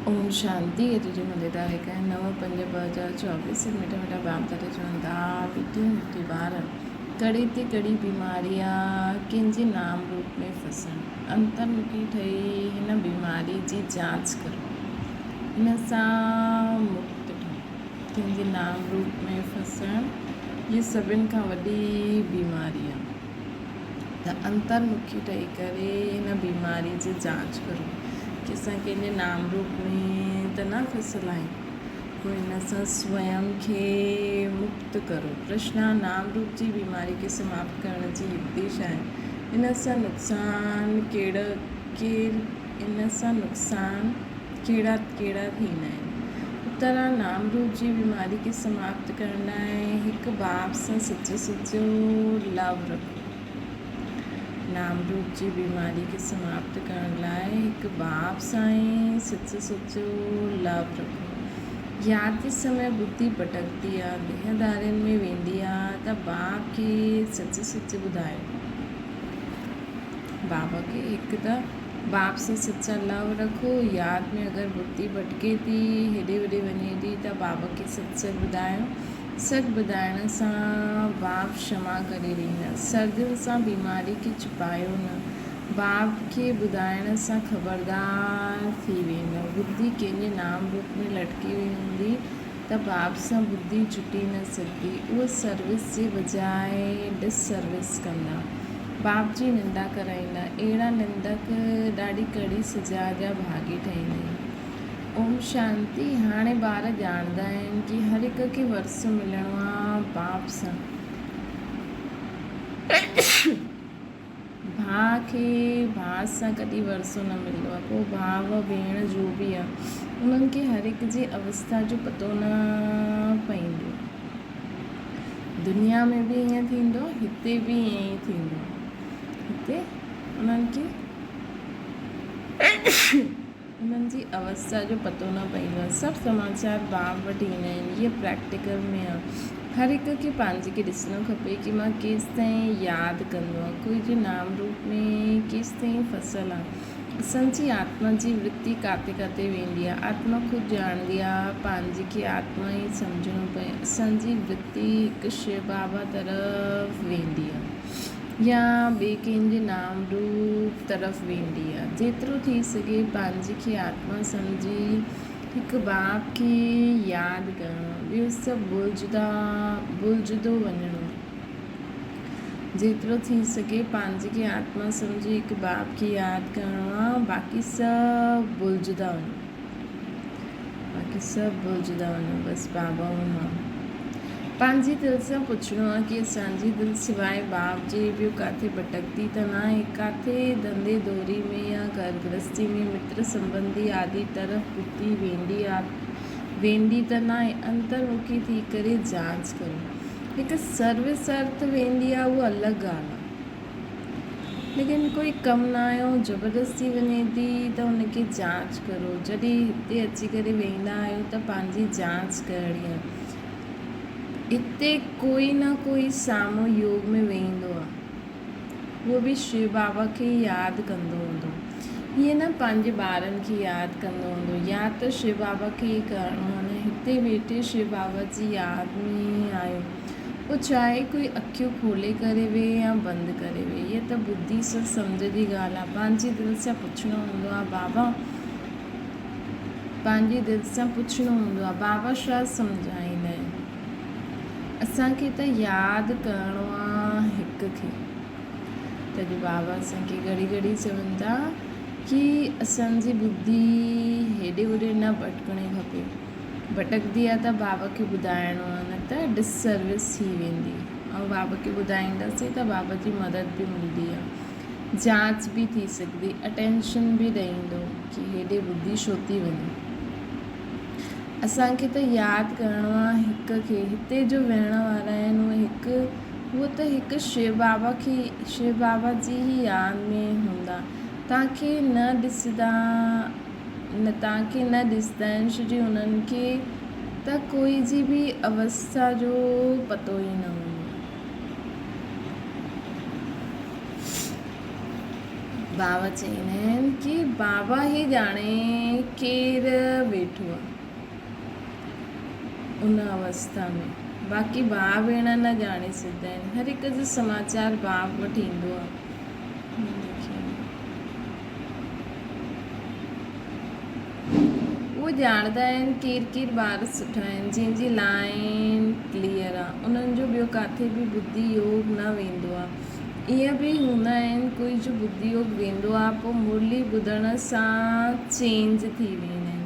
ओम शांति अॼु मज़ेदार हिकु 9/5/2024 मिठा मिठा बाप दादा चवनि था मिठी मिठी ॿार कड़ी ते कड़ी बीमारियां कंहिंजे नाम रूप में फसनि अंतर्मुखी ठही हिन बीमारी जी जांच करो हिन सां मुक्त ठहो कंहिंजे नाम रूप में फसणु ये सभिनि खां वॾी बीमारी आहे त अंतर्मुखी ठही करे हिन बीमारी जी जांच करो कि असां कंहिंजे नाम रूप में त न फसियल आहियूं पोइ हिन सां स्वयं खे मुक्त करो कृष्णा नाम रूप जी बीमारी खे समाप्त करण जी उपदेश आहे हिन सां नुक़सान कहिड़ा कहिड़ा थींदा आहिनि उतरा नाम रूप जी बीमारी खे समाप्त करण लाइ हिकु बाप सां सचो लव रखो नाम रूप जी बीमारी खे समाप्त करण लाइ हिकु बाप सां ई सचो लव रखो यादि जे समय बुद्धि भटकदी आहे देहदारियुनि में वेंदी आहे त बाप खे सच ॿुधायो बाबा खे हिकु त बाप सां सचा लव रखो यादि में अगरि बुद्धि भटके थी हेॾे होॾे वञे थी त बाबा खे सच ॿुधायो सच ॿुधाइण सां बाप क्षमा करे ॾींदा सर्दियुनि सां बीमारी खे छुपायो न बाप खे ॿुधाइण सां ख़बरदार थी वेंदो बुद्धि कंहिंजे नाम रूप में लटकी वई हूंदी त बाप सां बुद्धि छुटी न सघंदी उहा सर्विस जे बजाए डिससर्विस कंदा बाप जी निंदा कराईंदा अहिड़ा निंदक ॾाढी कड़ी सजा जा भागी ठहींदा आहिनि ओम शांति हाणे ॿार ॼाणंदा आहिनि कि हर हिक खे वरसो मिलणो आहे बाप सां भाउ खे भाउ सां कॾहिं वरसो न मिलंदो आहे पोइ भाउ भेण जो बि आहे उन्हनि खे हर हिक जी अवस्था जो पतो न पवंदो दुनिया में बि ईअं थींदो हिते बि ईअं ई थींदो हिते उन्हनि जी अवस्था जो पतो न पवंदो आहे सभु समाचार बाप वटि ईंदा आहिनि इहे प्रैक्टिकल में आहे हर हिक खे पंहिंजे खे ॾिसणो खपे कि मां केसि ताईं यादि कंदो आहे कोई जे नाम रूप में केसि ताईं फसियल आहे असांजी आत्मा जी वृत्ति काथे काथे वेंदी आहे आत्मा ख़ुदि ॼाणंदी आहे पंहिंजे खे आत्मा ई सम्झणो पए असांजी वृत्ति हिकु शिव बाबा तरफ़ वेंदी आहे या ॿिए कंहिंजे नाम रूप तरफ़ वेंदी आहे जेतिरो थी सघे पंहिंजे खे आत्मा सम्झी हिकु बाप खे यादि करणो ॿियो सभु भुलिजंदो वञणो जेतिरो थी सघे पंहिंजे खे आत्मा सम्झी हिकु बाप खे यादि करणो आहे बाक़ी सभु भुलिजंदा वञो बसि बाबा ऐं मां पंहिंजी दिलि सां पुछणो आहे कि असांजी दिलि सवाइ बाप जे ॿियो किथे भटकदी त न आहे किथे धंधे दौरी में या घर गृहस्थी में मित्र संबंधी आदि तरफ़ बुद्धि वेंदी त न आहे अंतर्मुखी थी करे जांच करो हिकु सर्विस अर्थ वेंदी आहे उहा अलॻि ॻाल्हि आहे लेकिन कोई कमु न आयो ज़बरदस्ती वञे थी त हुनखे जांच करो जॾहिं हिते अची करे वेंदा आहियो त पंहिंजी जांच करणी आहे हिते कोई न कोई साम्हूं योग में वेंदो आहे उहो बि शिव बाबा खे यादि कंदो हूंदो हीअं न पंहिंजे ॿारनि खे यादि कंदो हूंदो या त शिव बाबा खे ई करिणो आहे न हिते वेठे शिव बाबा जी यादि में आयो पोइ चाहे कोई अखियूं खोले करे वेहे या बंदि करे वेहे हीअ त बुद्धि सां सम्झ जी ॻाल्हि आहे पंहिंजी दिलि सां पुछणो हूंदो आहे बाबा पंहिंजी दिलि सां पुछणो हूंदो आहे बाबा छा सम्झाईंदा आहिनि असांखे त यादि करिणो आहे हिक खे तॾहिं बाबा असांखे घड़ी घड़ी चवनि था कि असांजी बुद्धि हेॾे होॾे न भटकणी खपे भटकदी आहे त बाबा खे ॿुधाइणो आहे न त डिससर्विस थी वेंदी ऐं बाबा खे ॿुधाईंदासीं त बाबा जी मदद बि मिलंदी आहे जांच बि थी सघंदी अटेंशन बि ॾींदो कि हेॾे बुद्धि छो थी वञे असांखे त यादि करिणो आहे हिक खे हिते जो वेहण वारा आहिनि उहो त हिकु शिव बाबा जी ई यादि में हूंदा तव्हांखे न ॾिसंदा आहिनि छोजी उन्हनि खे त कोई जी बि अवस्था जो पतो ई न हूंदो बाबा चवंदा आहिनि कि बाबा ई ॼाणे केरु वेठो आहे उन अवस्था में, बाक़ी भाउ भेण न ॼाणे सघंदा आहिनि। हर हिक जो समाचार बाप वटि ईंदो आहे। उहे ॼाणंदा आहिनि केरु केरु ॿार सुठा आहिनि, जंहिंजी लाइन क्लियर आहे, उन्हनि जो ॿियो किथे बि बुद्धि योग न वेंदो आहे। ईअं बि हूंदा आहिनि कोई जो बुद्धि योग वेंदो आहे, पोइ मुरली ॿुधण सां चेंज थी वेंदा आहिनि,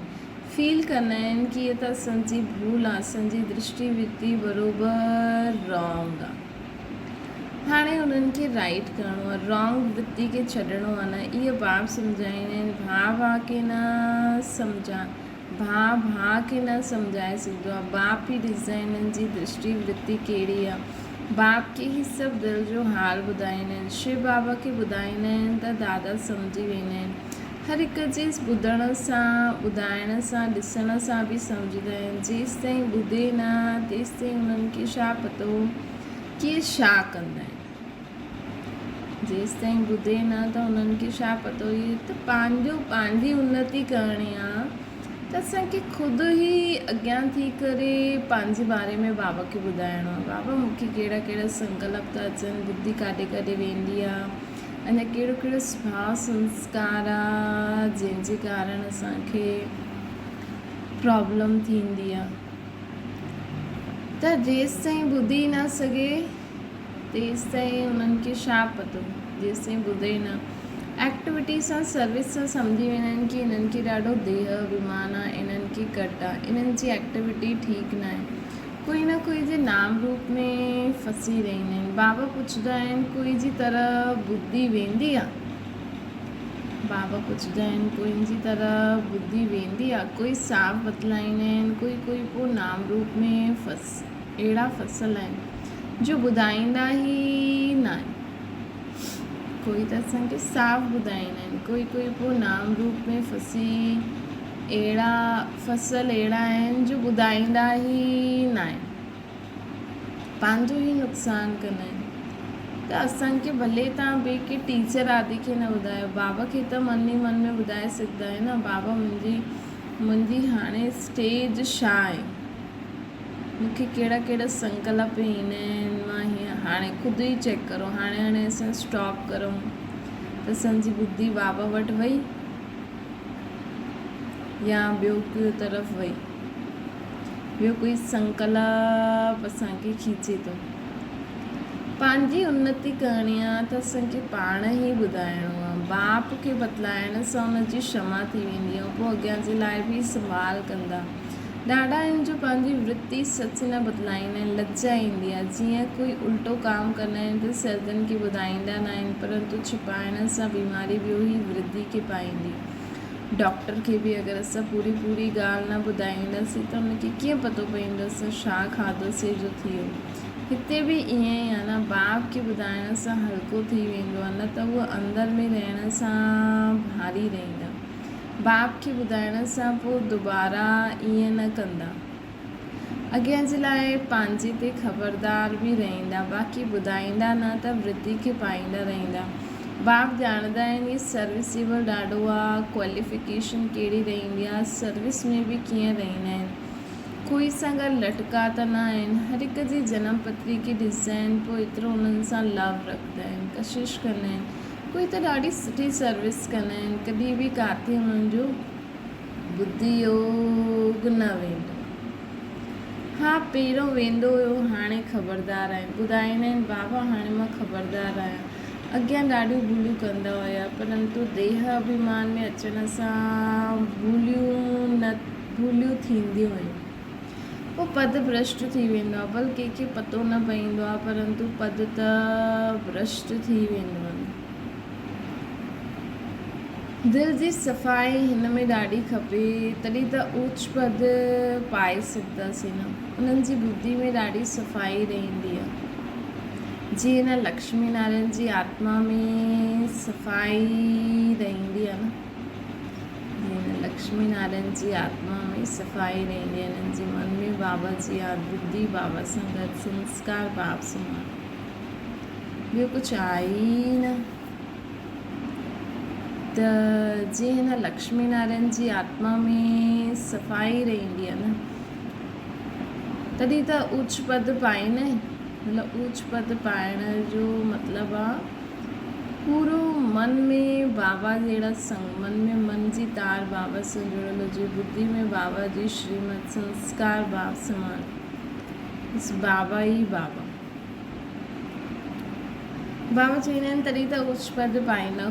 फील कंदा आहिनि कि इहा त असांजी भूल आहे, असांजी दृष्टि वृत्ति बराबरि रॉन्ग आहे। हाणे उन्हनि खे राइट करिणो आहे, रॉन्ग वृत्ति खे छॾिणो आहे न। इहे बाप सम्झाईंदा आहिनि, भाउ खे न भाउ खे न सम्झाए सघंदो आहे। बाप ई ॾिसंदा आहिनि हिननि जी दृष्टि वृत्ति कहिड़ी आहे। बाप खे ई सभु दिलि जो हाल ॿुधाईंदा आहिनि। शिव बाबा खे ॿुधाईंदा आहिनि त दादा सम्झी वेंदा आहिनि। हर हिकु चीज़ ॿुधण सां, ॿुधाइण सां, ॾिसण सां बि सम्झंदा आहिनि। जेसि ताईं ॿुधे न तेसि ताईं उन्हनि खे छा पतो कि इहे छा कंदा आहिनि। जेसि ताईं ॿुधे न त उन्हनि खे छा पतो इहे त पंहिंजी उन्नति करणी आहे, त असांखे ख़ुदि ई अॻियां थी करे पंहिंजे बारे में बाबा खे ॿुधाइणो आहे। बाबा मूंखे कहिड़ा कहिड़ा संकल्प था अचनि, बुद्धि काॾे काॾे वेंदी आहे, अञा कहिड़ो कहिड़ो स्वभाव संस्कार आहे जंहिंजे कारण असांखे प्रॉब्लम थींदी आहे। त जेसि ताईं ॿुधी न सघे तेसि ताईं उन्हनि खे छा पतो, जेसि ताईं ॿुधे न। एक्टिविटी सां, सर्विस सां सम्झी वेंदा आहिनि कि इन्हनि खे ॾाढो देह अभिमान आहे, इन्हनि खे घटि आहे, इन्हनि जी एक्टिविटी ठीकु न आहे, कोई न कोई जे नाम रूप में फसी रहंदा आहिनि। बाबा पुछंदा आहिनि कोई जी तरह बुद्धि वेंदी आहे? बाबा पुछंदा आहिनि कोई जी तरह बुद्धि वेंदी आहे? कोई साफ़ बतलाईंदा आहिनि, कोई पोइ नाम रूप में अहिड़ा फसियल आहिनि जो ॿुधाईंदा ई न आहिनि। कोई त असांखे साफ़ ॿुधाईंदा आहिनि, कोई पोइ नाम रूप में फसियल अहिड़ा आहिनि जो ॿुधाईंदा ई न आहिनि, पंहिंजो ई नुक़सानु कंदा आहिनि। त असांखे भले तव्हां ॿिए के टीचर आदि खे न ॿुधायो, बाबा खे त मन ई मन में ॿुधाए सघंदा आहियो न। बाबा मुंहिंजी हाणे स्टेज छा आहे, मूंखे कहिड़ा कहिड़ा संकल्प ईंदा आहिनि, मां हीअं हाणे ख़ुदि ई चेक करो। हाणे असां स्टॉप करूं त असांजी बुद्धि बाबा वटि वई या ॿियो कंहिं तरफ़ वई, ॿियो कोई संकल्प असांखे खीचे थो। पंहिंजी उन्नति करणी आहे त असांखे पाण ई ॿुधाइणो आहे। बाप खे बतलाइण सां उनजी क्षमा थी वेंदी आहे, पोइ अॻियां जे लाइ बि संभाल कंदा। ॾाढा आहिनि जो पंहिंजी वृत्ति सच न बतलाईंदा आहिनि, लज्जा ईंदी आहे। जीअं कोई उल्टो काम कंदा आहिनि त सर्जन खे ॿुधाईंदा न आहिनि, परंतु छिपाइण सां बीमारी ॿियो ई वृद्धि खे पाईंदी। डॉक्टर खे बि अगरि असां पूरी ॻाल्हि न ॿुधाईंदासीं त उनखे कीअं पतो पवंदो असां छा खाधोसीं जो थी वियो। हिते बि ईअं ई आहे न, बाप खे ॿुधाइण सां हल्को थी वेंदो आहे, न त उहो अंदरि में रहण सां भारी रहंदा। बाप खे ॿुधाइण सां पोइ दुबारा ईअं न कंदा, अॻियां जे लाइ पंहिंजे ते ख़बरदार बि रहंदा, बाक़ी ॿुधाईंदा न त वृद्धि खे पाईंदा रहंदा। बाप ॼाणंदा आहिनि इहे सर्विसेबल ॾाढो आहे, क्वालिफिकेशन कहिड़ी रहंदी आहे, सर्विस में बि कीअं रहंदा आहिनि, कोई सां गॾु लटका त न आहिनि। हर हिक जी जनम पत्री खे ॾिसंदा आहिनि, पोइ एतिरो उन्हनि सां लव रखंदा आहिनि, कशिश कंदा आहिनि। कोई त ॾाढी सुठी सर्विस कंदा आहिनि, कॾहिं बि किथे उन्हनि जो बुद्धि योग न वेंदो। हा, पहिरियों वेंदो हुयो, हाणे ख़बरदार आहिनि। ॿुधाईंदा आहिनि बाबा हाणे मां ख़बरदार आहियां, अॻियां ॾाढियूं भूलियूं कंदा हुया, परंतु देह अभिमान में अचण सां भूलियूं थींदियूं आहिनि। पोइ पद भ्रष्ट थी वेंदो आहे, भले कंहिंखे पतो न पवंदो आहे, परंतु पद त भ्रष्ट थी वेंदो आहे। दिलि जी सफ़ाई हिन में ॾाढी खपे, तॾहिं त ऊच पद पाए सघंदासीं न। उन्हनि जी बुद्धि में ॾाढी सफ़ाई रहंदी आहे, जीअं न लक्ष्मी नारायण जी आत्मा में सफ़ाई रहंदी आहे न, जीअं न लक्ष्मी नारायण जी आत्मा में सफ़ाई रहंदी आहे। हिननि जे मन में बाबा जी यादि, बुद्धि बाबा सां गॾु, संस्कार बाप सां, ॿियो कुझु आहे ई न। त जीअं हिन लक्ष्मी नारायण जी आत्मा में सफ़ाई रहंदी आहे न, तॾहिं त ऊच पद पाइनि। मतिलबु ऊच पद पाइण जो मतिलबु आहे पूरो मन में बाबा जहिड़ा संग, मन में मन जी तार बाबा सां जुड़ियल हुजे, बुद्धि में बाबा जी श्रीमत, संस्कार भाव समान, बस बाबा ई बाबा। बाबा चवंदा आहिनि तॾहिं त ऊच पद पाईंदा।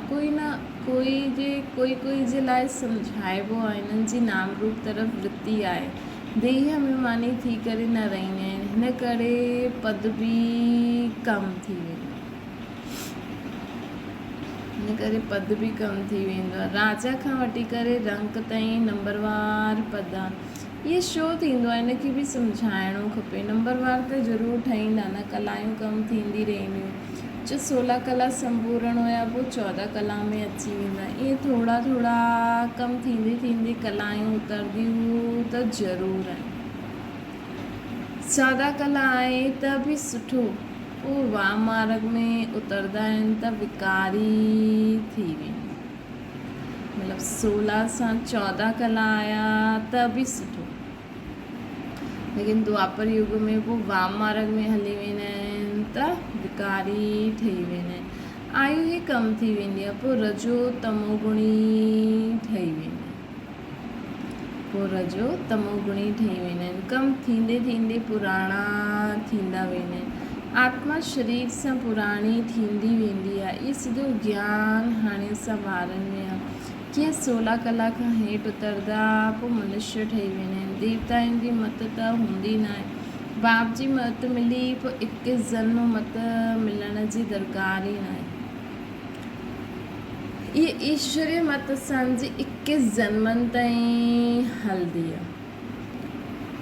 कोई जे लाइ सम्झाइबो आहे, हिननि जी नाम रूप तरफ़ वृत्ति आहे, देह अभिमानी थी करे न रहंदा आहिनि, हिन करे पद बि कम थी वेंदो, हिन करे पद बि कम थी वेंदो आहे। राजा खां वठी करे रंक ताईं नंबरवार पद आहे। इहे छो थींदो आहे, हिनखे बि सम्झाइणो खपे। नंबरवार त ज़रूरु ठाहींदा न, कलायूं कम थींदी रहंदियूं। जो 16 कला संपूर्ण हुया पोइ 14 कला में अची वेंदा। इहे थोरा थोरा कम थींदे थींदे कलायूं उतरदियूं त ज़रूरु आहिनि। 14 कला आहे त बि सुठो, पोइ वाम मार्ग में उतरंदा आहिनि त विकारी थी वेंदी। मतिलबु 16 सां 14 कला आया त बि सुठो, लेकिन द्वापर युग में पोइ वाम मार्ग में हली वेंदा आहिनि त विकारी ठही वेंदा आहिनि। आयु ई कम थी वेंदी आहे, पोइ रजो तमोगुणी ठही वेंदा आहिनि, पोइ रजो तमोगुणी ठही वेंदा आहिनि। कम थींदे थींदे पुराणा थींदा वेंदा आहिनि। आत्मा शरीर सां पुराणी थींदी वेंदी आहे। इहो सिधो ज्ञान हाणे असां ॿारनि में आहे। कीअं 16 कला खां हेठि उतरंदा पोइ मनुष्य ठही वेंदा आहिनि। देवताउनि जी मत त हूंदी न आहे, बाप जी मत मिली पोइ 21 जन्म मत मिलण जी दरकार ई न आहे। इहे ईश्वरीय मत असांजी 21 जन्मनि ताईं हलंदी आहे।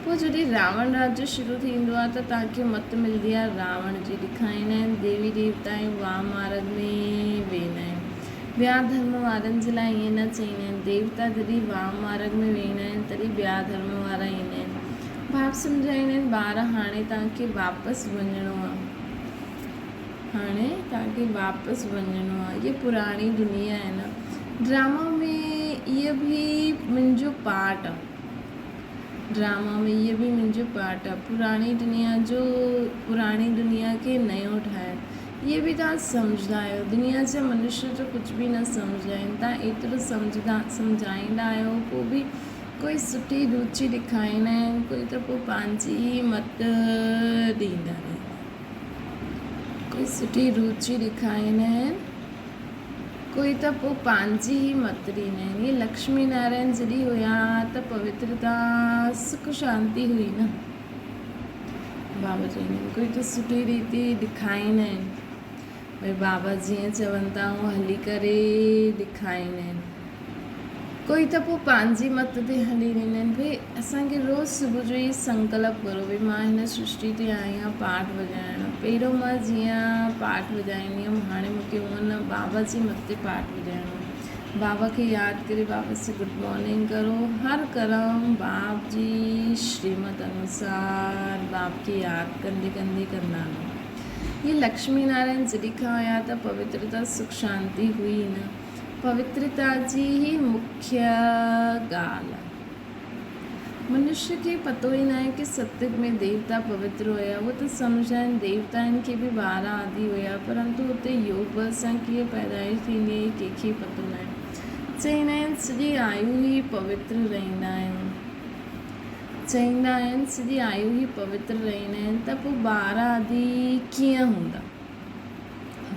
पोइ जॾहिं रावण राज्य शुरू थींदो आहे त तव्हांखे मत मिलंदी आहे रावण जी, ॾेखारींदा आहिनि देवी देवता वाम मार्ग में वेंदा आहिनि। ॿिया धर्म वारनि जे लाइ ईअं न चईंदा आहिनि। देवता जॾहिं वाम मार्ग में वेंदा आहिनि तॾहिं ॿिया धर्म वारा ईंदा आहिनि। भाउ सम्झाईंदा आहिनि ॿार हाणे तव्हांखे वापसि वञिणो आहे, हाणे तव्हांखे वापसि वञिणो आहे। इहा पुराणी दुनिया आहे न, ड्रामा में इहो बि मुंहिंजो पार्ट आहे, ड्रामा में इहो बि मुंहिंजो पार्ट आहे। पुराणी दुनिया खे नयो ठाहिणु, इहे बि तव्हां सम्झंदा आहियो। दुनिया जा मनुष्य जो कुझु बि न सम्झंदा आहिनि, तव्हां एतिरो सम्झाईंदा आहियो, पोइ बि कोई सुठी रुचि ॾेखारींदा आहिनि, कोई त पोइ पंहिंजी मत ॾींदा आहिनि, कोई सुठी रुचि ॾेखारींदा आहिनि, कोई त पोइ पंहिंजी ई मत ॾींदा आहिनि। इहे लक्ष्मी नारायण जॾहिं हुया त पवित्रता सुख शांती हुई न, बाबा चवंदा आहिनि। कोई त सुठी रीति ॾेखारींदा आहिनि, भई बाबा जीअं चवनि था उहो हली करे ॾेखारींदा आहिनि। कोई त पोइ पंहिंजी मत ते हली वेंदा आहिनि। भई असांखे रोज़ु सुबुह जो ई संकल्प करो, भई मां हिन सृष्टि ते आई आहियां पाठ वॼाइण। पहिरियों मां जीअं पाठ वॼाईंदी हुअमि, हाणे मूंखे हूअं न, बाबा जी मत ते पाठ वॼाइणो। बाबा खे यादि करे बाबा से गुड मॉर्निंग करो। हर कर्म बाप जी श्रीमत अनुसार बाप खे यादि कंदे कंदे कंदा वञो। ये लक्ष्मी नारायण जॾहिं खां आया त पवित्रता सुख शांति हुई न, पवित्रता जी ही मुख्य ॻाल्हि आहे। मनुष्य खे पतो ई न आहे कि सतयुग में देवता पवित्र हुया। उहो त सम्झंदा आहिनि देवताउनि खे बि 12 आदि हुया, परंतु हुते योग बल सां कीअं पैदाइश थींदी आहे कंहिंखे पतो न आहे। चवंदा आहिनि सॼी आयु ई पवित्र रहंदा आहियूं, चवंदा आहिनि सॼी आयु ई पवित्र रहंदा आहिनि, त पोइ 12 आदि कीअं हूंदा?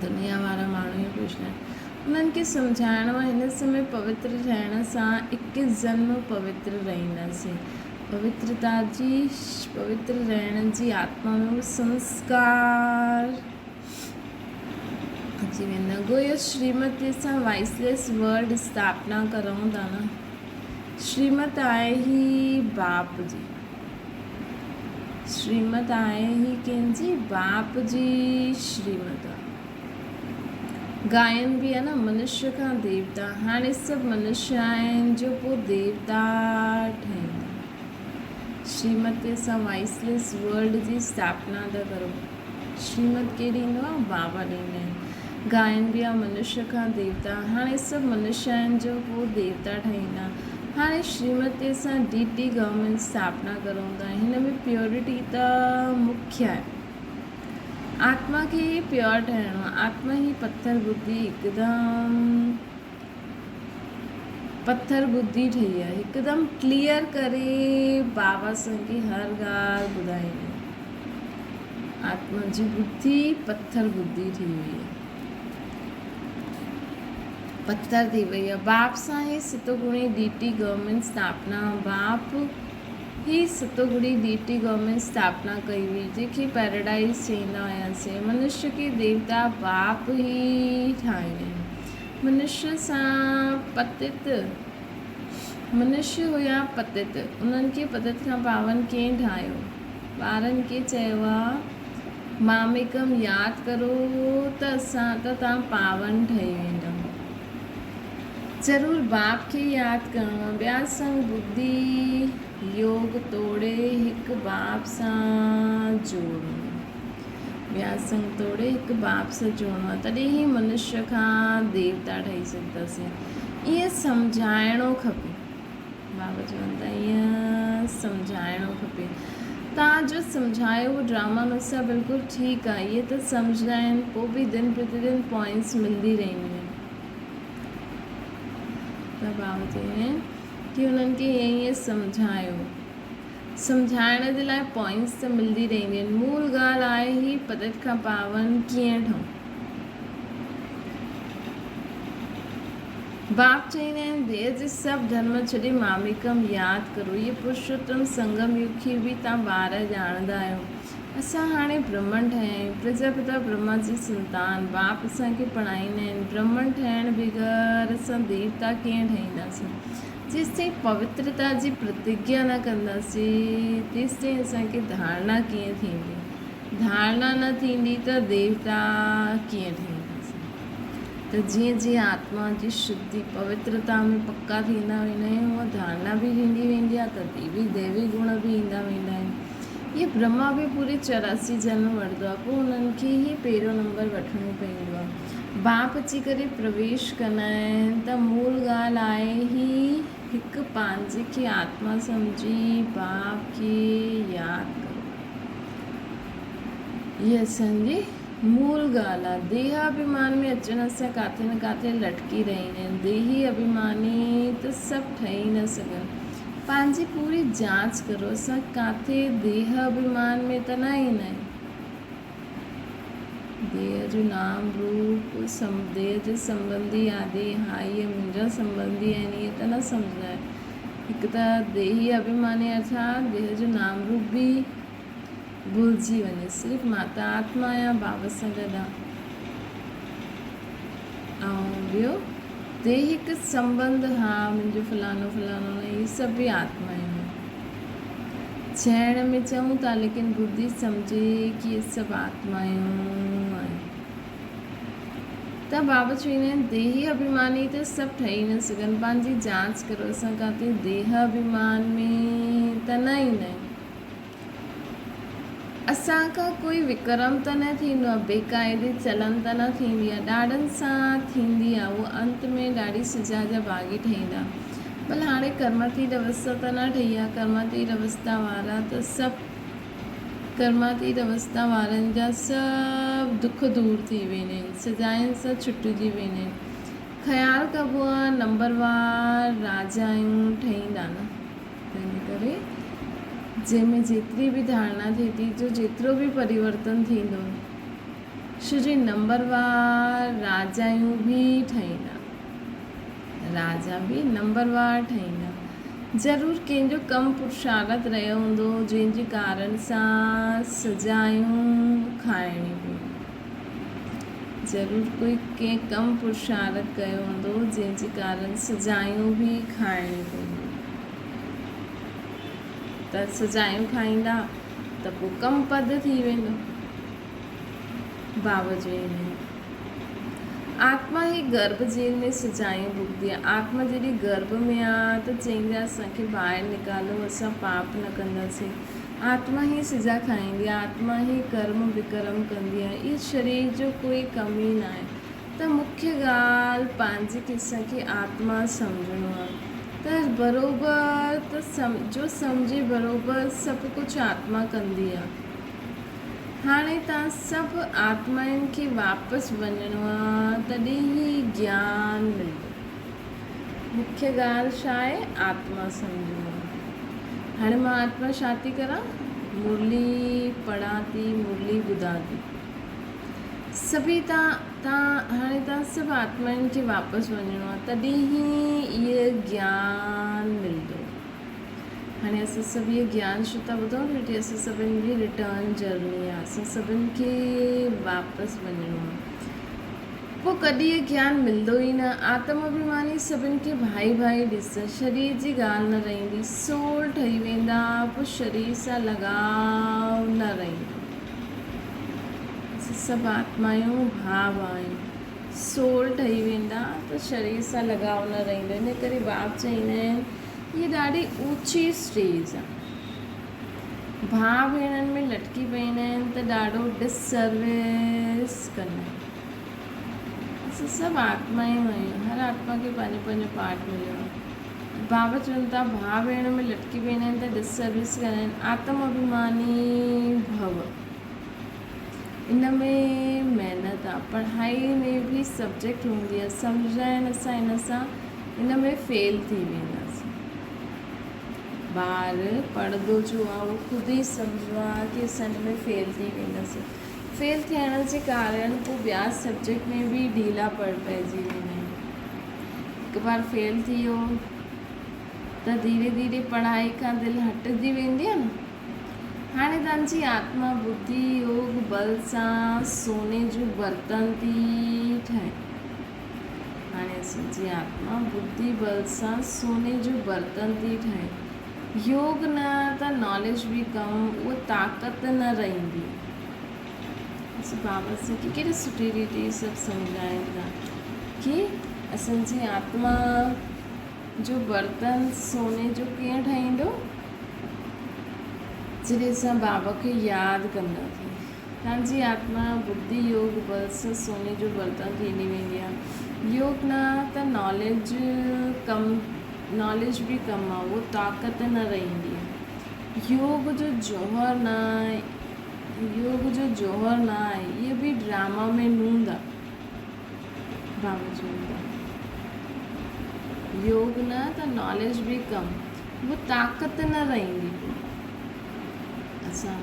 दुनिया वारा माण्हू इहो पुछंदा आहिनि। उन्हनि खे सम्झाइणो आहे हिन समय पवित्र ठहण सां 21 जन्म पवित्र रहंदासीं। पवित्र रहण जी आत्मा में संस्कार अची वेंदा। गोयो श्रीमत सां वाइसलेस वर्ड स्थापना करूं था न। श्रीमत आहे ही बाप जी, श्रीमत आहे ही कंहिंजी? बाप जी श्रीमत आहे। गायन बि आहे न, मनुष्य खां देवता। हाणे सभु मनुष्य आहिनि जो पोइ देवता ठहंदा। श्रीमत सां वाइसलेस वर्ल्ड जी स्थापना था करो। श्रीमत केरु ॾींदो आहे? बाबा ॾींदा आहिनि। गायन बि आहे मनुष्य खां देवता। हाणे सभु मनुष्य आहिनि जो पोइ देवता ठहींदा। हाणे श्रीमतीअ सां DT गवर्नमेंट स्थापना करूं था। हिन में प्योरिटी त मुख्य आहे। आत्मा खे ही प्योर ठहिणो आहे। आत्मा ही पत्थर बुद्धि हिकदमि पत्थर बुद्धि ठही आहे, हिकदमि क्लियर करे बाबा असांखे हर ॻाल्हि ॿुधाईंदा। आत्मा जी बुद्धि पत्थर बुद्धि थी वई आहे, पत्थर थी वई आहे। बाप सां ही सतोगुणी DT गवर्नमेंट स्थापना, बाप ही सतोगुणी DT गवर्नमेंट स्थापना कई हुई, जंहिंखे पैराडाइज चईंदा हुआसीं। मनुष्य खे देवता बाप ही ठाहिनि। मनुष्य सां पतित, मनुष्य हुया पतित, उन्हनि खे पतित खां पावन कीअं ठाहियो? ॿारनि खे चयो आहे मामेकम यादि करो त तव्हां पावन ठही वेंदव। ज़रूरु बाप खे यादि करिणो आहे। ॿिया संग बुद्धि योग तोड़े हिकु बाप सां जोड़ो, ॿिया संग तोड़े हिकु बाप सां जोड़ो आहे, तॾहिं ही मनुष्य खां देवता ठही सघंदासीं। ईअं सम्झाइणो खपे। बाबा चवनि था ईअं सम्झाइणो खपे। तव्हां जो सम्झायो उहो ड्रामा अनुसार बिल्कुलु ठीकु आहे, इहे त सम्झंदा आहिनि, पोइ बि दिन प्रतिदिन पॉइंट्स मिलंदी रहंदियूं आहिनि। त बाबा चवंदा आहिनि कि उन्हनि खे ईअं सम्झायो, सम्झाइण जे लाइ पॉइंट्स त मिलंदी रहंदियूं आहिनि। मूल ॻाल्हि आहे ही पतित खां पावन कीअं ठहूं। बाप चवंदा आहिनि देह जे सभु धर्म छॾे मामेकम यादि करो। इहे पुरुषोत्तम संगम युग खे बि तव्हां ॿार ॼाणंदा आहियो। असां हाणे ब्रह्मन ठहिया आहियूं, प्रजापिता ब्रह्मा जी संतान। बाप असांखे पढ़ाईंदा आहिनि ब्रह्मन ठहिण बग़ैर असां देवता कीअं ठहींदासीं। जेसिताईं पवित्रता जी प्रतिज्ञा न कंदासीं तेसिताईं असांखे धारणा कीअं थींदी। धारणा न थींदी त देवता कीअं ठहींदासीं। त जीअं जीअं आत्मा जी शुद्धि पवित्रता में पक्का थींदा वेंदा आहियूं, उहा धारणा बि थींदी वेंदी आहे, त देवी गुण बि ईंदा वेंदा आहिनि। इहे ब्रह्मा बि पूरे 84 जन्म वठंदो आहे, पोइ उन्हनि खे ई पहिरियों नंबर वठिणो पवंदो आहे। बाप अची करे प्रवेश कंदा आहिनि त मूल ॻाल्हि आहे ही हिकु पंहिंजे खे आत्मा सम्झी बाप खे यादि करो। इहा असांजी मूल ॻाल्हि आहे। देह अभिमान में अचण सां किथे न किथे लटकी रहंदा आहिनि। देही अभिमानी त सभु ठही न सघनि। पंहिंजी पूरी जांच करो, असां किथे देह अभिमान में त न ईंदा आहियूं। देह जो नाम रूप देह जे संबंधी आदि, हा इहे मुंहिंजा संबंधी आहिनि, इहे त न सम्झंदा आहिनि। हिकु त देही अभिमानी अर्थात देह जो नाम रूप बि भुलिजी वञे, सिर्फ़ु माता आत्मा या बाबा सां गॾु आहे। ऐं ॿियो दैहिक संबंध, हा मुंहिंजो फलानो फलानो न, इहे सभु बि आत्मा आहिनि। चइण में चऊं था लेकिन बुद्धि सम्झे कि इहे सभु आत्मायूं आहिनि। त बाबा चवंदा आहिनि देही अभिमानी त सभु ठही न सघनि। पंहिंजी जांच करो, असां किथे देह अभिमान में त न ईंदा आहियूं। असांखां कोई विक्रम त न थींदो आहे, बेक़ाइदे चलन त न थींदी आहे, ॾाढनि सां थींदी आहे। उहो अंत में ॾाढी सजा जा भागी ठहींदा। भले हाणे कर्मातीत अवस्था त न ठही आहे। कर्मातीत अवस्था वारा त सभु कर्मातीत अवस्था वारनि जा सभु दुख दूर थी वेंदा आहिनि, सजायुनि सां छुटिजी वेंदा आहिनि। ख़्यालु कबो आहे नंबरवार राजायूं ठहींदा न, तंहिं करे जंहिंमें जेतिरी बि धारणा थिए थी, जो जेतिरो बि परिवर्तन थींदो, छोजी नंबरवार राजायूं बि ठहींदा, राजा बि नंबरवार ठहींदा। ज़रूरु कंहिंजो कमु पुरुषार्थ रहियो हूंदो जंहिंजे कारण सां सजायूं खाइणी पवंदी। ज़रूरु कोई कंहिं कमु पुरुषार्थ कयो हूंदो जंहिंजे कारण सजायूं बि खाइणी पवंदी। त सजायूं खाईंदा त पोइ कमु पद थी वेंदो। बाबा चवंदा आहिनि आत्मा ही गर्भ जेल में सजायूं भुगती आहे। आत्मा जॾहिं गर्भ में आहे त चईंदा असांखे ॿाहिरि निकालो, असां पाप न कंदासीं। आत्मा ही सजा खाईंदी आहे, आत्मा ही कर्म विकर्म कंदी आहे। इस शरीर जो कोई कमी न आहे। त मुख्य ॻाल्हि पंहिंजी कंहिंखे आत्मा सम्झणो आहे त बराबरि त जो सम्झे बराबरि सभु कुझु आत्मा कंदी आहे। हाणे तव्हां सभु आत्माउनि खे वापसि वञिणो आहे, तॾहिं ई ज्ञान मिलंदो। मुख्य ॻाल्हि छा आहे? आत्मा सम्झणो आहे। हाणे मां आत्मा छा थी करां? मुरली पढ़ां थी, मुरली ॿुधां थी। सभी तव्हां सभु आत्माउनि खे वापसि वञिणो आहे, तॾहिं ई इहो ज्ञान मिलंदो। हाणे असां सभु इहो ज्ञान छो था ॿुधूं? वेठे असां सभिनि जी रिटर्न जर्नी आहे, असां सभिनि खे वापसि वञिणो आहे। पोइ कॾहिं इहो ज्ञान मिलंदो ई न। आत्म अभिमानी सभिनि खे भाई भाई ॾिस, शरीर जी ॻाल्हि न रहंदी, सोल ठही वेंदा, पोइ शरीर सां लॻाव न रहंदो। असां सभु आत्मायूं भाव आहियूं, सोल ठही वेंदा त शरीर सां लॻाव न रहंदो। इन करे बाप चवंदा आहिनि इहा ॾाढी ऊची स्टेज आहे। भाउ भेणनि में लटकी पवंदा आहिनि त ॾाढो डिससर्विस कंदा आहिनि। असां सभु आत्मायूं आहियूं, हर आत्मा खे पंहिंजो पंहिंजो पार्ट मिलियो आहे। बाबा चवनि था भाउ भेण में लटकी पवंदा आहिनि त डिससर्विस कंदा आहिनि। आत्म अभिमानी भव, इन में महिनत आहे। पढ़ाई में बि सब्जेक्ट हूंदी आहे, सम्झाइण असां इन में फेल थी वेंदासीं। ॿार पढ़ंदो जो आहे उहो ख़ुदि ई सम्झो आहे कि असां इन में फेल थी वेंदासीं। फेल थियण जे कारण पोइ ॿिया सब्जेक्ट में बि ढीला पइजी वेंदा आहिनि। हिकु बार फेल थी वियो त धीरे धीरे पढ़ाई खां दिलि हटिजी वेंदी आहे न। हाणे तव्हांजी आत्मा बुद्धि योग बल सां सोने जो बर्तन थी ठहे। हाणे असांजी आत्मा बुद्धि बल सां सोने जो बर्तन थी ठहे। योग न त नॉलेज बि कम, उहा ताक़त न रहंदी। बाबा सां की केॾी सुठी रीति सभु सम्झाइनि था कि असांजी आत्मा जो बर्तन सोने जो कीअं ठहींदो? जॾहिं असां बाबा खे यादि कंदासीं। तव्हांजी आत्मा बुद्धि योग बल सां सोने जो बर्तन थींदी वेंदी आहे। योग न त नॉलेज बि कम आहे, उहो ताक़त न रहंदी आहे। योग जो जौहर न आहे, इहो बि ड्रामा में नूंद आहे। बाबा चवनि था योग न त नॉलेज बि कम, उहो ताक़त न रहंदी। असां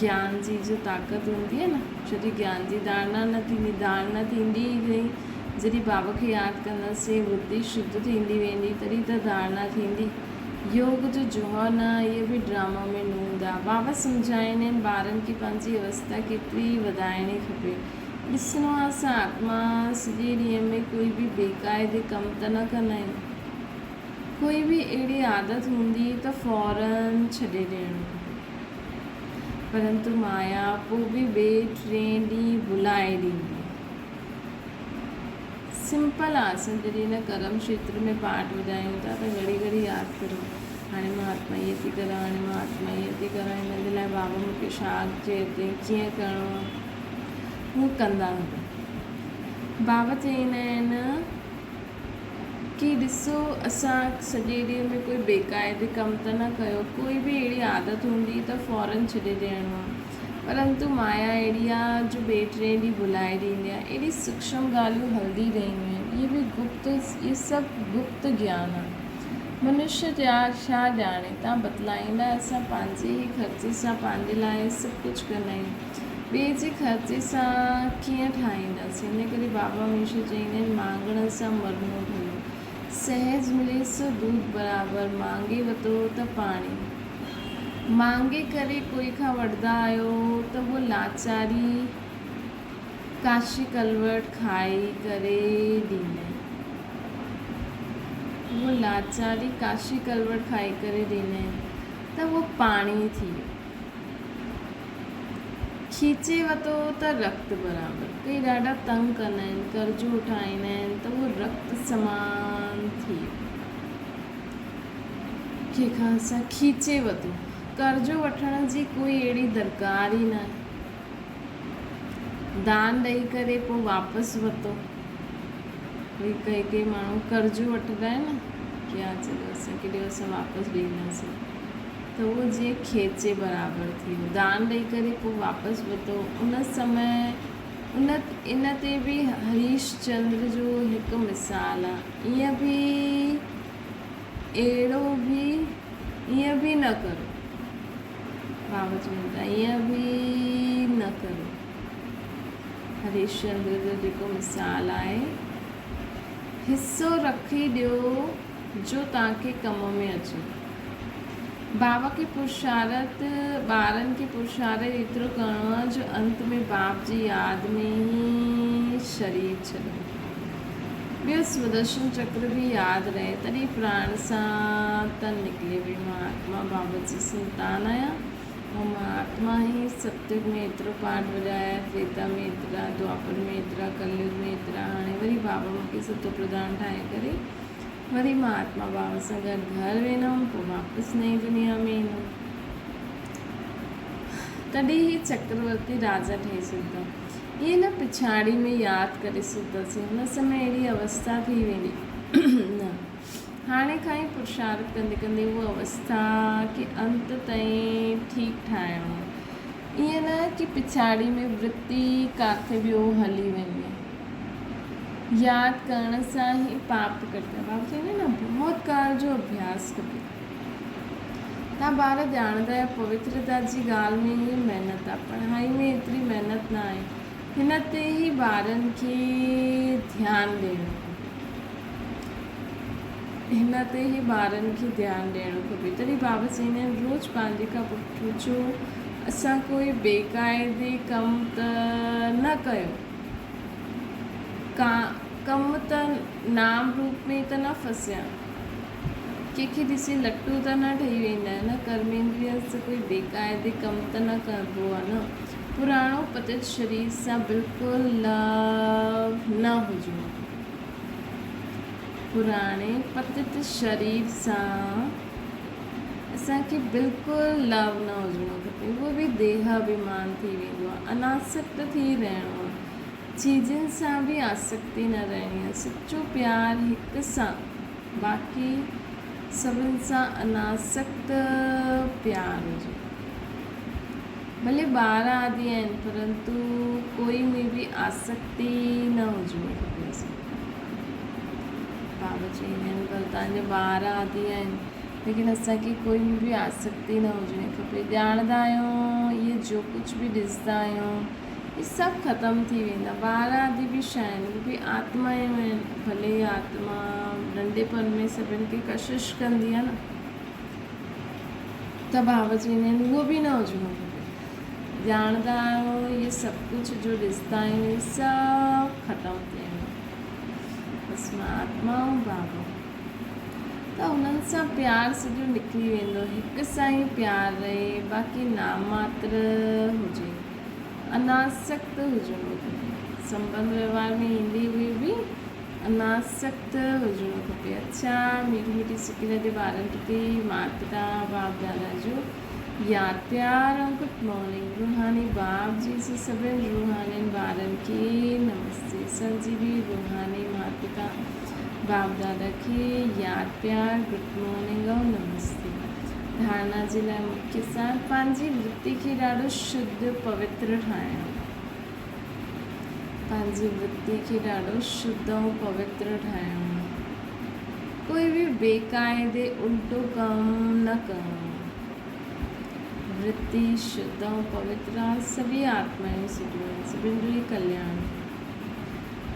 ज्ञान जी जो ताक़त हूंदी आहे न, जॾहिं ज्ञान जी धारणा न थींदी, धारणा थींदी ई जॾहिं बाबा खे यादि कंदासीं, बुद्धि शुद्ध थींदी वेंदी, तॾहिं त धारणा थींदी। योग जो जौहर न, इहो बि ड्रामा में नूंद आहे। बाबा सम्झाईंदा आहिनि ॿारनि खे पंहिंजी अवस्था केतिरी वधाइणी खपे। ॾिसणो आहे असां आत्मा सॼे ॾींहं में कोई बि बेक़ाइदे कमु त न कंदा आहियूं। कोई बि अहिड़ी आदत हूंदी त फ़ौरन छॾे ॾियणो, परंतु माया पोइ बि ॿिए टे ॾींहुं भुलाए ॾींदी। सिंपल आहे, असां जॾहिं हिन कर्म क्षेत्र में पाठ ॿुधायूं था त घड़ी घड़ी यादि करो, हाणे मां आत्मा ईअं थी करां, हाणे मां आत्मा ईअं थी करां। हिन जे लाइ बाबा मूंखे छा चए थी, कीअं करिणो आहे, हू कंदा आहिनि। बाबा चवंदा आहिनि कि ॾिसो असां सॼे ॾींहं में कोई बेक़ाइदे कमु त न कयो, कोई बि अहिड़ी आदत हूंदी त फ़ौरन छॾे ॾियणो आहे, परंतु माया अहिड़ी आहे जो ॿिए टे ॾींहुं भुलाए ॾींदी आहे। अहिड़ी सूक्ष्म ॻाल्हियूं हलंदी रहंदियूं आहिनि। इहे बि इहे सभु गुप्त ज्ञान आहे। मनुष्य छा ॼाणे? तव्हां बतलाईंदा, असां पंहिंजे ई ख़र्चे सां पंहिंजे लाइ सभु कुझु कंदा आहियूं, ॿिए जे ख़र्चे सां कीअं ठाहींदासीं? इन करे बाबा हमेशह चवंदा आहिनि मांगण सां मरणो भलो, सहज मिले सो दूध बराबरि, मांगे वरितो त पाणी। मांगे करे कोई खां वठंदा आहियो त उहो लाचारी काशी कलवट खाई करे ॾींदा आहिनि। उहो लाचारी काशी कलवट खाई करे ॾींदा आहिनि त उहो पाणी थी वियो। खीचे वरितो त रक्त बराबरि, कई ॾाढा तंग कंदा आहिनि, कर्ज़ो उठाईंदा आहिनि त उहो रक्त समान थी वियो। कंहिंखां असां खीचे वरितो, कर्ज़ो वठण जी कोई अहिड़ी दरकार ई न आहे। दान ॾेई करे पोइ वापसि वरितो। भई कई माण्हू कर्ज़ु वठंदा आहिनि न की हा चलो असांखे ॾियो असां वापसि ॾींदासीं, त उहो जीअं खेचे बराबरि थी वियो। दान ॾेई करे पोइ वापसि वरितो। उन समय इन ते बि हरीश चंद्र जो हिकु मिसाल आहे। ईअं बि न करो बाबा चवनि था, ईअं बि न करो। हरीश चंद्र जो जेको मिसाल आहे, हिसो रखी ॾियो जो तव्हांखे कम में अचे। बाबा खे पुरुषार्थ, ॿारनि खे पुरुषार्थ एतिरो करिणो आहे जो अंत में बाप जी यादि में ई शरीर छॾो। ॿियो सुदर्शन चक्र बि यादि रहे, तॾहिं प्राण सां तन निकिले। भई मां आत्मा बाबा जी संतान आहियां ऐं मां आत्मा ई सतयुग में एतिरो पाठ वॼाया, त्रेता में एतिरा, द्वापर में एतिरा, कलयुग में एतिरा। हाणे वरी बाबा मूंखे सतो प्रधान ठाहे करे वरी मां आत्मा बाबा सां गॾु घर वेंदमि, पोइ वापसि नई दुनिया में ईंदमि। तॾहिं ही चक्रवर्ती राजा ठही सघंदमि। इहे न पिछाड़ी में यादि करे सघंदासीं, हुन समय अहिड़ी अवस्था थी वेंदी न। हाणे खां ई पुरुषार्थ कंदे कंदे उहा अवस्था खे अंत ताईं ठीकु ठाहिणो। ईअं न कि पिछाड़ी में वृत्ति किथे ॿियो हली वञे। यादि करण सां ई पाप कटे। बाबा चवंदा आहिनि न, बहुत काल जो अभ्यास खपे। तव्हां ॿार ॼाणंदा आहियो, पवित्रता जी ॻाल्हि में ई महिनत आहे, पढ़ाई में एतिरी महिनत न आहे। हिन ते ई ॿारनि खे ध्यानु ॾियणो खपे, हिन ते ई ॿारनि खे ध्यानु ॾियणो खपे। तॾहिं बाबा चवंदा आहिनि, रोज़ु पंहिंजे खां पुछो असां कोई बेक़ाइदे कमु त न कयो, कमु त नाम रूप में त न फसिया, कंहिंखे ॾिसी लट्टू त न ठही वेंदा आहिनि न। कर्मेंद्रिय सां कोई बेक़ाइदे कमु त न कबो आहे न। पुराणो पतित शरीर सां बिल्कुलु लव न हुजिणो। पुराणे पतित शरीर सां असांखे बिल्कुलु लव न हुजिणो खपे। उहो बि देह अभिमान थी वेंदो आहे। अनासक्त थी रहणो आहे, चीज़ुनि सां बि आसक्ति न रहणी आहे। सचो प्यारु हिक सां, बाक़ी सभिनि सां अनासक्त प्यारु हुजे। भले ॿार आदि आहिनि, परंतु कोई में बि आसक्ति न हुजिणी खपे। बाबा चवंदा आहिनि, भले तव्हांजा ॿार आदि आहिनि, लेकिन असांखे कोई में बि आसक्ति न हुजिणी खपे। ॼाणंदा आहियूं, इहे जो कुझु बि ॾिसंदा आहियूं, इहे सभु ख़तमु थी वेंदा। ॿार आदि बि छा आहिनि, उहे बि आत्मायूं आहिनि। भले आत्मा नंढेपन में सभिनि खे कशिश कंदी आहे न, त बाबा चवंदा आहिनि उहो बि न हुजिणो खपे। ॼाणंदा आहियूं, इहे सभु कुझु जो ॾिसंदा आहियूं, इहे सभु ख़तमु थी वेंदो। बसि मां आत्मा ऐं बाबा, त उन्हनि सां प्यारु सॼो निकिरी वेंदो। हिक सां ई प्यारु रहे, बाक़ी नाम मात्र हुजे, अनासक्त हुजिणो खपे। संबंध व्यवहार में ईंदी हुई बि अनासक्त हुजिणो खपे। अच्छा, मीठी मीठी सिकी ते ॿारनि प्रति माता पिता बाप दादा जो यादि प्यार ऐं गुड मॉर्निंग। रूहानी बाप जी से सभिनि रूहानी ॿारनि खे नमस्ते। संजीवी रूहानी माता पिता बाप दादा खे यादि प्यार, गुड मॉर्निंग ऐं नमस्ते। धारणा जे लाइ मुख्य सार, पंहिंजी वृत्ति खे ॾाढो शुद्ध पवित्र ठाहिणो। पंहिंजी वृत्ति खे ॾाढो शुद्ध ऐं पवित्र ठाहिणो। कोई बि बेक़ाइदे उल्टो कमु न करणो। वृत्ति शुद्ध ऐं पवित्र आहे, सभी आत्माएं सुठियूं आहिनि, सभिनि जो ई कल्याण।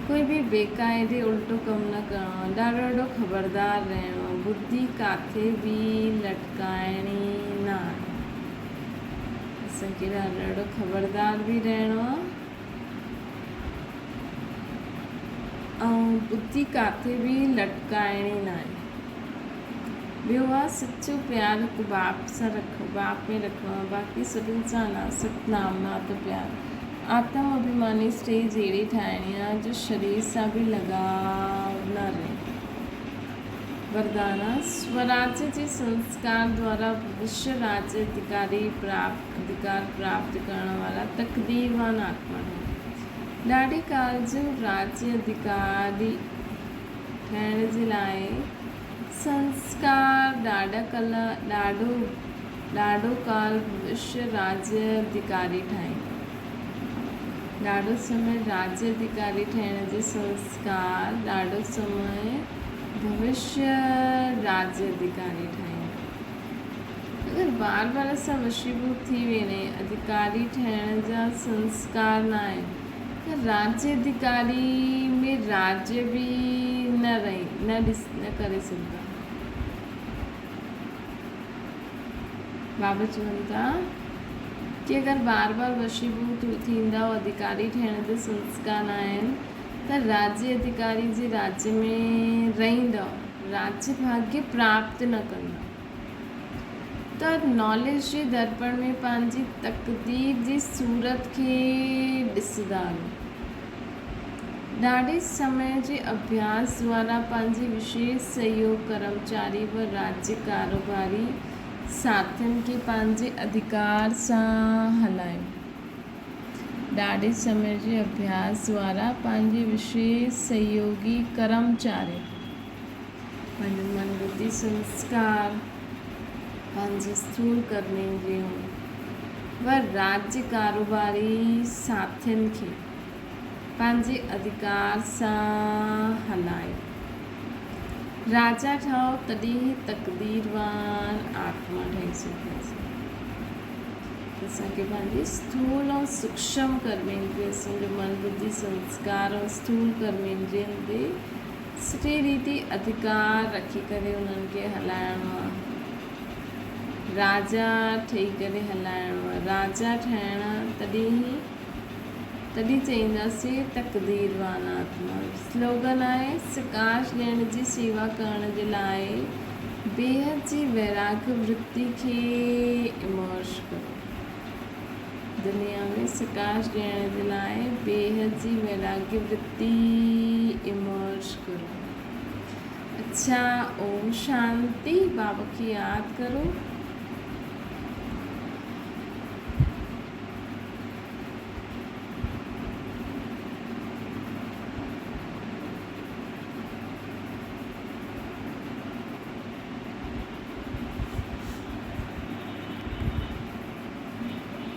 कोई बि बेक़ाइदे उल्टो कमु न करणो, ॾाढो ख़बरदार रहणो। बुद्धि काथे बि लटकाइणी न आहे। असांखे ॾाढो ख़बरदार बि रहणो आहे ऐं बुद्धि काथे बि लटकाइणी न आहे। ॿियो आहे सचो प्यारु हिकु बाप सां रखो, बाप में रखिणो आहे, बाक़ी सभिनि सां अनासक्त नामनाथ प्यारु। आत्म अभिमानी स्टेज अहिड़ी ठाहिणी आहे जो शरीर सां बि लगाव न रहे। वरदान, स्वराज्य जे संस्कार द्वारा भविष्य राज्य अधिकार प्राप्त करण वारा तकदीरवान आत्मा है। ॾाढे काल जो राज्य अधिकारी ठहिण जे लाइ संस्कार ॾाढो काल भविष्य राज्य अधिकारी ठाहींदो। ॾाढो समय राज्य अधिकारी ठहिण जे संस्कार ॾाढो समय भविष्य राज्य अधिकारी ठाहींदो। अगरि बार बार असां वशीभूत थी वेंदे अधिकारी ठहिण जा संस्कार न आहिनि त राज्य अधिकारी में राज्य बि न करे सघंदा। बाबा चवनि था कि अगरि बार बार वशीभूत थींदा अधिकारी ठहिण जा संस्कार न आहिनि त राज्य अधिकारी जे राज्य में रहंदा, राज्य भाग्य प्राप्त न कंदा। त नॉलेज जे दर्पण में पंहिंजी तक़दीर जी सूरत खे ॾिसंदा। ॾाढे समय जे अभ्यास द्वारा पंहिंजे विशेष सहयोग कर्मचारी व राज्य कारोबारी साथियुनि खे पंहिंजे अधिकार सां हलायो। ॾाढे समय जे अभ्यास द्वारा पंहिंजे विशेष सहयोगी कर्मचारी पंहिंजो मन बुद्धि संस्कार पंहिंजे स्थूल कर्मेंद्रियों व राज्य कारोबारी साथियुनि खे पंहिंजे अधिकार सां हलायो। राजा ठहो तॾहिं ई तक़दीरवान आत्मा ठही सघंदासीं। असांखे पंहिंजे स्थूल ऐं सूक्ष्म कर्मेंद्रिय असांजो मन बुद्धि संस्कार ऐं स्थूल कर्मेंद्रियनि ते सुठी रीति अधिकार रखी करे उन्हनि खे हलाइणो आहे। राजा ठही करे हलाइणो आहे। राजा ठहिण तॾहिं चईंदासीं तक़दीरवान आत्मा। स्लोगन आहे सकाश ॾियण जी सेवा करण जे लाइ बेहद जी वैराग्य वृत्ति खे इमर्श करो। दुनिया में सकाश ॾियण जे लाइ बेहद जी वैराग्य वृत्ति इमर्श करो। अच्छा, ओम शांति। बाबा की याद करो।